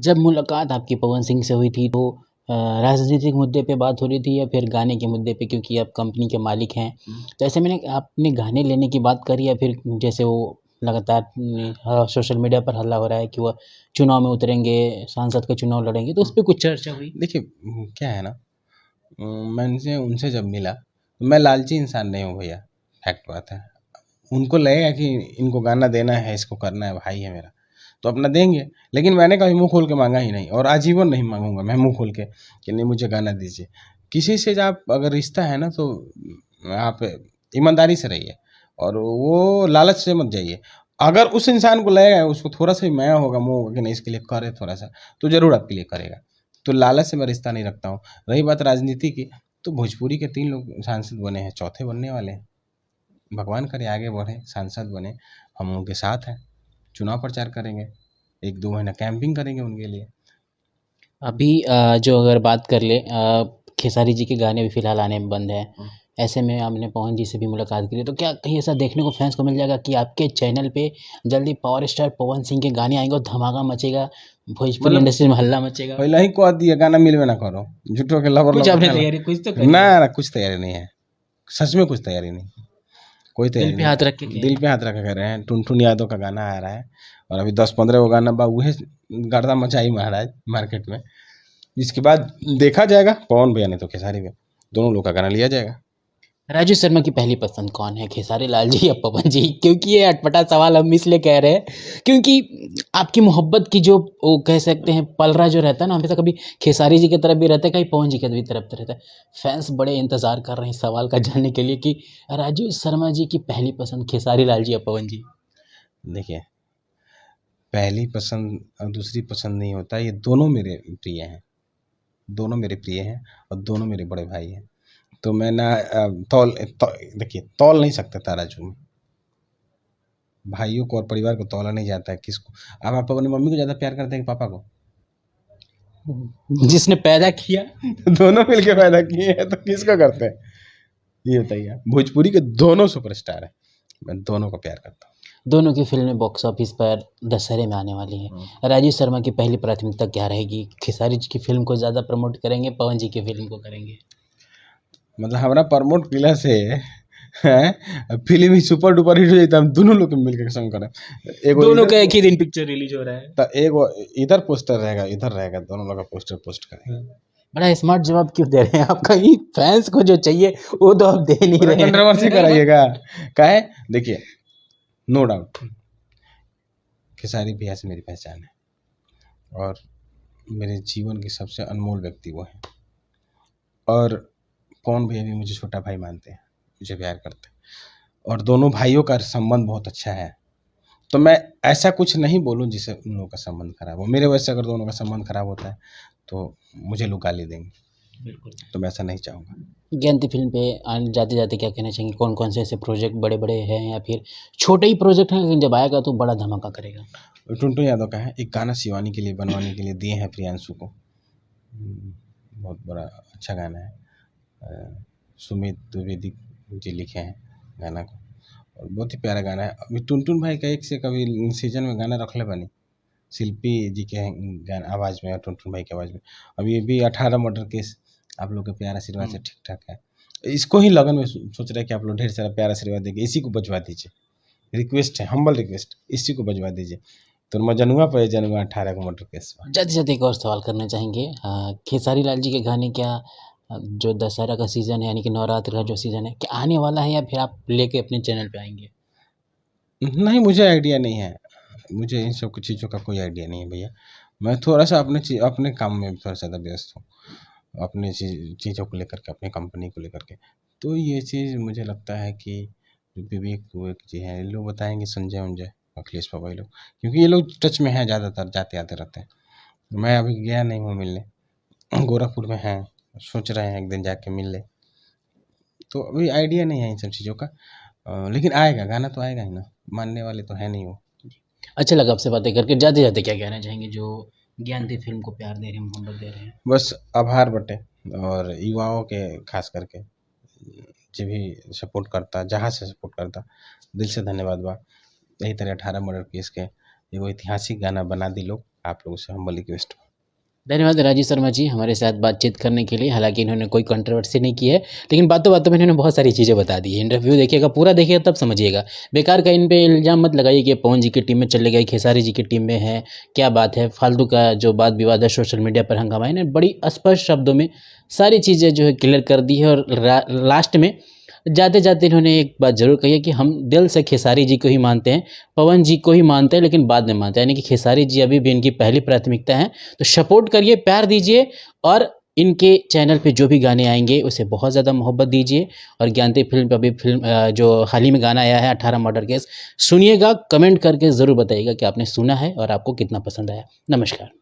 जब मुलाकात आपकी पवन सिंह से हुई थी तो राजनीतिक मुद्दे पे बात हो रही थी या फिर गाने के मुद्दे पे, क्योंकि आप कंपनी के मालिक हैं। तो ऐसे में आपने गाने लेने की बात करी या फिर जैसे वो लगातार सोशल मीडिया पर हल्ला हो रहा है कि वो चुनाव में उतरेंगे, सांसद का चुनाव लड़ेंगे, तो उस पे कुछ चर्चा हुई? देखिए क्या है ना, मैंने उनसे जब मिला तो मैं लालची इंसान नहीं हूँ भैया, फैक्ट बात है। उनको लगेगा कि इनको गाना देना है, इसको करना है, भाई है मेरा, तो अपना देंगे। लेकिन मैंने कभी मुंह खोल के मांगा ही नहीं, और आजीवन नहीं मांगूंगा मैं मुंह खोल के कि नहीं मुझे गाना दीजिए। किसी से आप अगर रिश्ता है ना तो आप ईमानदारी से रहिए, और वो लालच से मत जाइए। अगर उस इंसान को लगेगा, उसको थोड़ा सा भी माया होगा, मुँह होगा कि नहीं इसके लिए करे थोड़ा सा, तो जरूर आपके लिए करेगा। तो लालच से मैं रिश्ता नहीं रखता हूँ। रही बात राजनीति की, तो भोजपुरी के 3 लोग सांसद बने हैं, चौथे बनने वाले हैं। भगवान करे आगे बढ़े, सांसद बने, हम उनके साथ हैं। चुनाव प्रचार करेंगे, 1-2 महीना कैंपिंग करेंगे उनके लिए। अभी जो अगर बात कर ले, खेसारी जी के गाने भी फिलहाल आने में बंद हैं। ऐसे में आपने पवन जी से भी मुलाकात की, तो क्या कहीं ऐसा देखने को फैंस को मिल जाएगा कि आपके चैनल पे जल्दी पावर स्टार पवन सिंह के गाने आएंगे और धमाका मचेगा, भोजपुरी मतलब इंडस्ट्री में हल्ला मचेगा? पहले ही कह दिया गाना मिलबे ना करो, झूठो के लबर कुछ लबर आपने काला। तैयारी कुछ तो करी ना है? ना कुछ तैयारी नहीं है, सच में कुछ तैयारी नहीं, कोई दिल तैयारी पे नहीं। हाथ रख के कह दिल रहे पे हैं। हाथ रख के कह रहे हैं, टुनटुन यादव का गाना आ रहा है, और अभी 10-15 गो गाना बा, उहे गर्दा मचाई महाराज मार्केट में। इसके बाद देखा जाएगा, पवन भैया नहीं तो खेसारी भैया, दोनों लोग का गाना लिया जाएगा। राजू शर्मा की पहली पसंद कौन है, खेसारी लाल जी या पवन जी? क्योंकि ये अटपटा सवाल हम इसलिए कह रहे हैं क्योंकि आपकी मोहब्बत की जो वो कह सकते हैं पलड़ा जो रहता है ना, हमेशा कभी खेसारी जी की तरफ भी रहता है, कहीं पवन जी की भी तरफ रहता है। फैंस बड़े इंतजार कर रहे हैं इस सवाल का जानने के लिए कि राजू शर्मा जी की पहली पसंद खेसारी लाल जी या पवन जी? देखिए, पहली पसंद और दूसरी पसंद नहीं होता, ये दोनों मेरे प्रिय हैं, दोनों मेरे प्रिय हैं, और दोनों मेरे बड़े भाई हैं। तो मैं ना देखिए तौल नहीं सकता ताराजू में, भाइयों को और परिवार को तौला नहीं जाता है किसको। अब आप अपनी मम्मी को ज़्यादा प्यार करते हैं कि पापा को? जिसने पैदा किया। दोनों मिलके पैदा किए हैं तो किसको करते हैं, ये बताइए आप। भोजपुरी के दोनों सुपरस्टार हैं, मैं दोनों को प्यार करता हूँ। दोनों की फिल्में बॉक्स ऑफिस पर दशहरे में आने वाली हैं। राजीव शर्मा की पहली प्राथमिकता क्या रहेगी? खेसारी जी की फिल्म को ज़्यादा प्रमोट करेंगे, पवन जी की फिल्म को करेंगे? मतलब हमारा प्रमोट किला से है, फिल्म ही सुपर डुपर हिट हो जाता है, हम दोनों लोग मिलकर संग करें। एगो दोनों इधर का एक ही दिन पिक्चर रिलीज हो रहा है। तो एगो इधर पोस्टर रहेगा, इधर रहेगा, दोनों लोग का पोस्टर पोस्ट करेंगे। बड़ा स्मार्ट जवाब क्यों दे रहे हैं आप? कहीं फैंस को जो चाहिए वो तो आप दे नहीं बड़ा रहे कंट्रोवर्सी हैं। कराइएगा, का है? देखिए, नो डाउट खेसारी भैया से मेरी पहचान है, और मेरे जीवन के सबसे अनमोल व्यक्ति वो हैं। और पवन भैया भी मुझे छोटा भाई मानते हैं, मुझे प्यार करते हैं, और दोनों भाइयों का संबंध बहुत अच्छा है। तो मैं ऐसा कुछ नहीं बोलूँ जिससे उन लोगों का संबंध खराब हो। मेरे वजह से अगर दोनों का संबंध खराब होता है तो मुझे लोग गाली देंगे, बिल्कुल। तो मैं ऐसा नहीं चाहूँगा। ज्ञानती फिल्म पे जाते जाते क्या कहना चाहेंगे? कौन कौन से ऐसे प्रोजेक्ट बड़े बड़े हैं या फिर छोटे ही प्रोजेक्ट हैं लेकिन जब आएगा तो बड़ा धमाका करेगा? टुनटुन यादव का है, एक गाना शिवानी के लिए बनवाने के लिए दिए हैं प्रियांशु को। बहुत बड़ा अच्छा गाना है, सुमित द्विवेदी जी लिखे हैं गाना को, और बहुत ही प्यारा गाना है। अभी टुनटुन भाई का एक से कभी सीजन में गाना रखले बनी, शिल्पी जी के गाना आवाज़ में और टुनटुन भाई की आवाज़ में। अब ये भी 18 मर्डर केस आप लोग के प्यार आशीर्वाद से ठीक ठाक है। इसको ही लगन में सोच रहे हैं कि आप लोग ढेर सारा प्यार आशीर्वाद देंगे, इसी को बजवा दीजिए, रिक्वेस्ट है, हम्बल रिक्वेस्ट, इसी को बजवा दीजिए। तो मजनुआ पे जनुआ 18 को मर्डर केस। जाते जाते एक और सवाल करना चाहेंगे, खेसारी लाल जी के गाने क्या जो दशहरा का सीज़न है यानी कि नवरात्र का जो सीज़न है क्या आने वाला है या फिर आप लेके अपने चैनल पे आएंगे? नहीं, मुझे आइडिया नहीं है, मुझे इन सब चीज़ों का कोई आइडिया नहीं है भैया। मैं थोड़ा सा अपने काम में थोड़ा ज़्यादा व्यस्त हूँ, अपने चीज़ों को लेकर के, अपनी कंपनी को लेकर के। तो ये चीज़ मुझे लगता है कि जो विवेक विवेक जी हैं, ये लोग बताएंगे, संजय उंजय अखिलेश बाबा ये लोग, क्योंकि ये लोग टच में हैं, ज़्यादातर जाते आते रहते हैं। मैं अभी गया नहीं हूँ मिलने, गोरखपुर में हैं, सोच रहे हैं एक दिन जाके मिल ले। तो अभी आइडिया नहीं है इन सब चीज़ों का, लेकिन आएगा, गाना तो आएगा ही ना, मानने वाले तो है नहीं वो। अच्छा लगा आपसे बातें करके। जाते जाते क्या कहना चाहेंगे जो ज्ञानती फिल्म को प्यार दे रहे हैं, मोहब्बत दे रहे हैं? बस आभार बटे, और युवाओं के खास करके जो भी सपोर्ट करता, जहाँ से सपोर्ट करता, दिल से धन्यवाद बा। यही तरह 18 मर्डर केस के एगो ऐतिहासिक गाना बना दी लोग, आप लोगों से हम्बल रिक्वेस्ट। धन्यवाद राजीव शर्मा जी हमारे साथ बातचीत करने के लिए। हालांकि इन्होंने कोई कंट्रोवर्सी नहीं की है, लेकिन बातों बातों में इन्होंने बहुत सारी चीज़ें बता दी है। इंटरव्यू देखिएगा, पूरा देखिएगा तब समझिएगा। बेकार का इन पे इल्ज़ाम मत लगाइए कि पवन जी की टीम में चले गए, खेसारी जी की टीम में है, क्या बात है, फालतू का जो बात विवाद है सोशल मीडिया पर हंगामा। इन्हें बड़ी स्पष्ट शब्दों में सारी चीज़ें जो है क्लियर कर दी है। और लास्ट में जाते जाते इन्होंने एक बात ज़रूर कही है कि हम दिल से खेसारी जी को ही मानते हैं, पवन जी को ही मानते हैं, लेकिन बाद में मानते हैं। यानी कि खेसारी जी अभी भी इनकी पहली प्राथमिकता है। तो सपोर्ट करिए, प्यार दीजिए, और इनके चैनल पे जो भी गाने आएंगे उसे बहुत ज़्यादा मोहब्बत दीजिए। और ज्ञानती फिल्म पे अभी जो हाल ही में गाना आया है 18 मर्डर केस, सुनिएगा, कमेंट करके ज़रूर बताइएगा कि आपने सुना है और आपको कितना पसंद आया। नमस्कार।